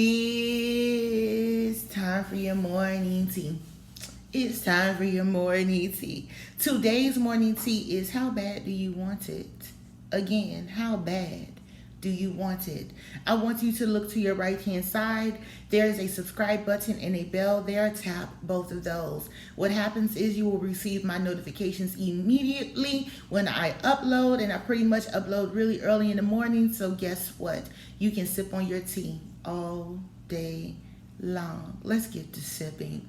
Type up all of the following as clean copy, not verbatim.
It's time for your morning tea. It's time for your morning tea. Today's morning tea is how bad do you want it? Again, how bad do you want it? I want you to look to your right hand side. There's a subscribe button and a bell there. Tap both of those. What happens is you will receive my notifications immediately when I upload, and I pretty much upload really early in the morning. So guess what? You can sip on your tea all day long. Let's get to sipping.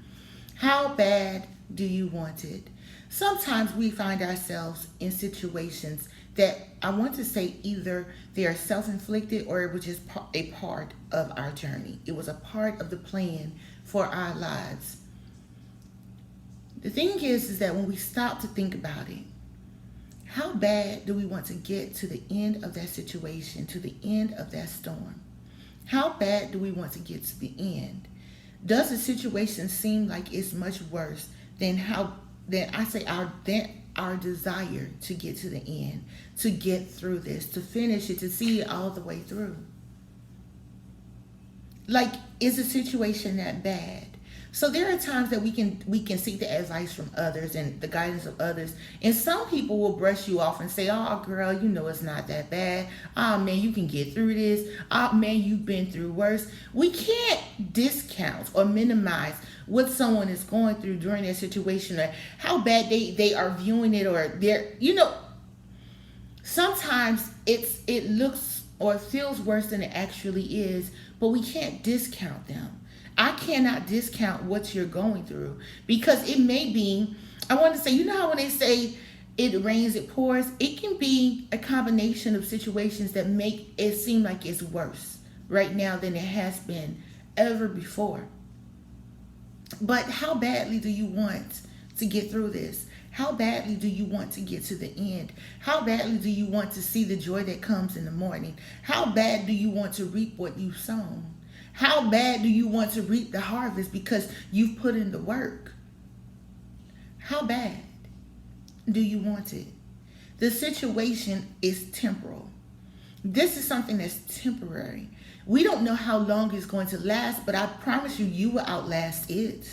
How bad do you want it? Sometimes we find ourselves in situations that I want to say either they are self-inflicted or it was just a part of our journey. It was a part of the plan for our lives. The thing is that when we stop to think about it, how bad do we want to get to the end of that situation, to the end of that storm? How bad do we want to get to the end? Does the situation seem like it's much worse than our desire to get to the end, to get through this, to finish it, to see it all the way through? Like, is the situation that bad? So there are times that we can seek the advice from others and the guidance of others, and some people will brush you off and say, "Oh, girl, you know it's not that bad. Oh man, you can get through this. Oh man, you've been through worse." We can't discount or minimize what someone is going through during their situation, or how bad they are viewing it, or sometimes it looks or feels worse than it actually is, but we can't discount them. I cannot discount what you're going through, because it may be, I want to say, you know how when they say it rains, it pours, it can be a combination of situations that make it seem like it's worse right now than it has been ever before. But how badly do you want to get through this? How badly do you want to get to the end? How badly do you want to see the joy that comes in the morning? How bad do you want to reap what you've sown? How bad do you want to reap the harvest because you've put in the work? How bad do you want it? The situation is temporal. This is something that's temporary. We don't know how long it's going to last, but I promise you, you will outlast it.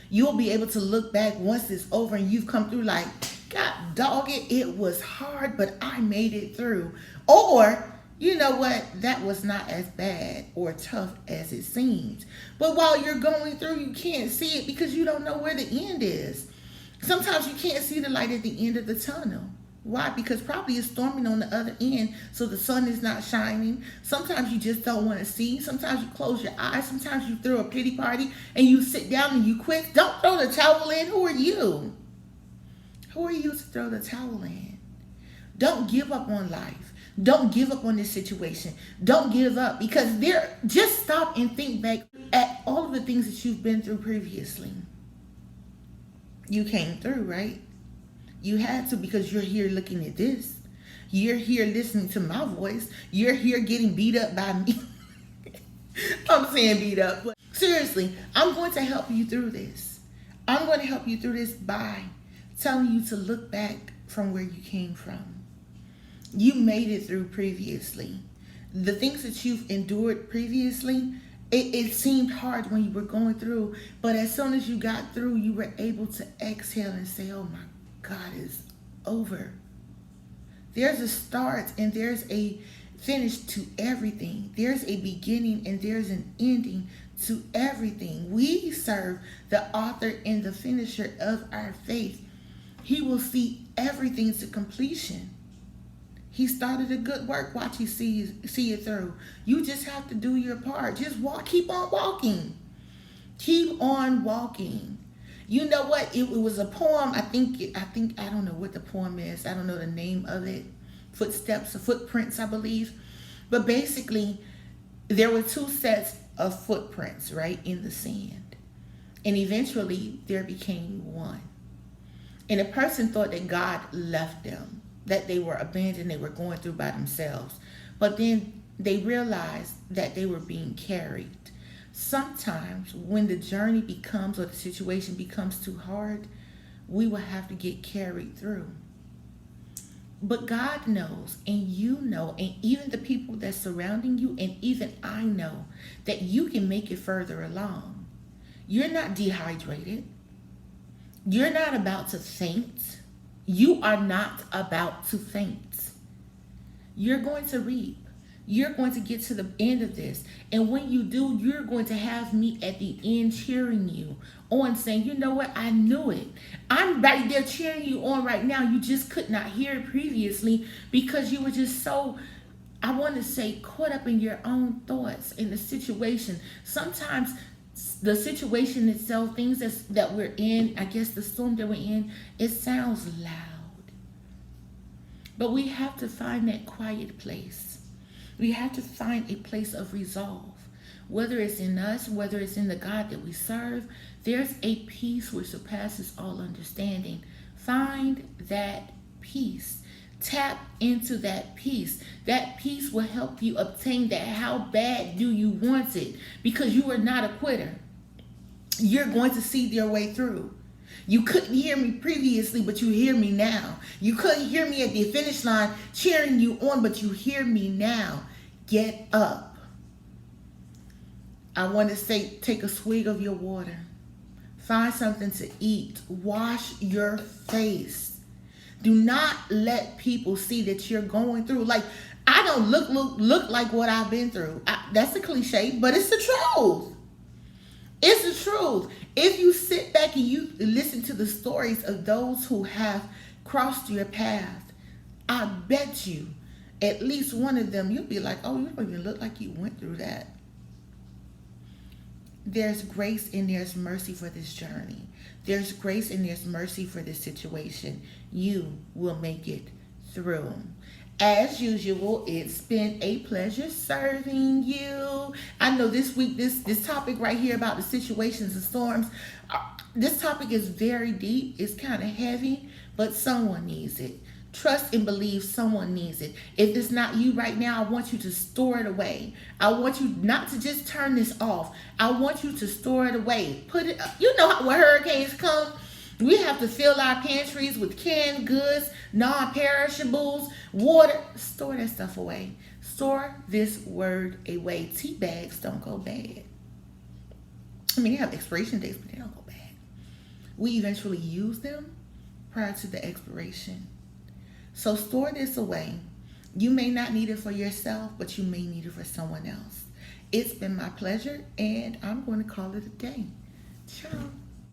You'll be able to look back once it's over and you've come through like, God dog it, it was hard, but I made it through. Or, you know what, that was not as bad or tough as it seems. But while you're going through, you can't see it because you don't know where the end is. Sometimes you can't see the light at the end of the tunnel. Why? Because probably it's storming on the other end, so the sun is not shining. Sometimes you just don't want to see. Sometimes you close your eyes. Sometimes you throw a pity party and you sit down and you quit. Don't throw the towel in. Who are you? Who are you to throw the towel in? Don't give up on life. Don't give up on this situation. Don't give up, because just stop and think back at all of the things that you've been through previously. You came through, right? You had to, because you're here looking at this. You're here listening to my voice. You're here getting beat up by me. I'm saying beat up, but seriously, I'm going to help you through this. I'm going to help you through this by telling you to look back from where you came from. You made it through previously. The things that you've endured previously, it seemed hard when you were going through, but as soon as you got through, you were able to exhale and say, oh my God, it's over. There's a start and there's a finish to everything. There's a beginning and there's an ending to everything. We serve the author and the finisher of our faith. He will see everything to completion. He started a good work. Watch you see it through. You just have to do your part. Just walk. Keep on walking. Keep on walking. You know what? It was a poem. I think I don't know what the poem is. I don't know the name of it. Footsteps or footprints, I believe. But basically, there were two sets of footprints, right, in the sand. And eventually, there became one. And a person thought that God left them, that they were abandoned, they were going through by themselves. But then they realized that they were being carried. Sometimes when the journey becomes, or the situation becomes too hard, we will have to get carried through. But God knows, and you know, and even the people that's surrounding you, and even I know that you can make it further along. You're not dehydrated. You're not about to faint. You are not about to faint. You're going to reap. You're going to get to the end of this. And when you do, you're going to have me at the end cheering you on, saying, you know what? I knew it. I'm right there cheering you on right now. You just could not hear it previously because you were just so, I want to say, caught up in your own thoughts in the situation. Sometimes the situation itself, things that we're in, I guess the storm that we're in, it sounds loud. But we have to find that quiet place. We have to find a place of resolve. Whether it's in us, whether it's in the God that we serve, there's a peace which surpasses all understanding. Find that peace. Tap into that peace. That peace will help you obtain that. How bad do you want it? Because you are not a quitter. You're going to see your way through. You couldn't hear me previously, but you hear me now. You couldn't hear me at the finish line cheering you on, but you hear me now. Get up. I want to say, take a swig of your water. Find something to eat. Wash your face. Do not let people see that you're going through. Like, I don't look like what I've been through. That's a cliche, but it's the truth. It's the truth. If you sit back and you listen to the stories of those who have crossed your path, I bet you at least one of them, you'll be like, oh, you don't even look like you went through that. There's grace and there's mercy for this journey. There's grace and there's mercy for this situation. You will make it through. As usual, it's been a pleasure serving you. I know this week, this topic right here about the situations and storms, this topic is very deep. It's kind of heavy, but someone needs it. Trust and believe someone needs it. If it's not you right now, I want you to store it away. I want you not to just turn this off. I want you to store it away. Put it, you know how when hurricanes come, we have to fill our pantries with canned goods, non-perishables, water. Store that stuff away. Store this word away. Tea bags don't go bad. I mean, they have expiration dates, but they don't go bad. We eventually use them prior to the expiration. So store this away. You may not need it for yourself, but you may need it for someone else. It's been my pleasure, and I'm going to call it a day. Ciao.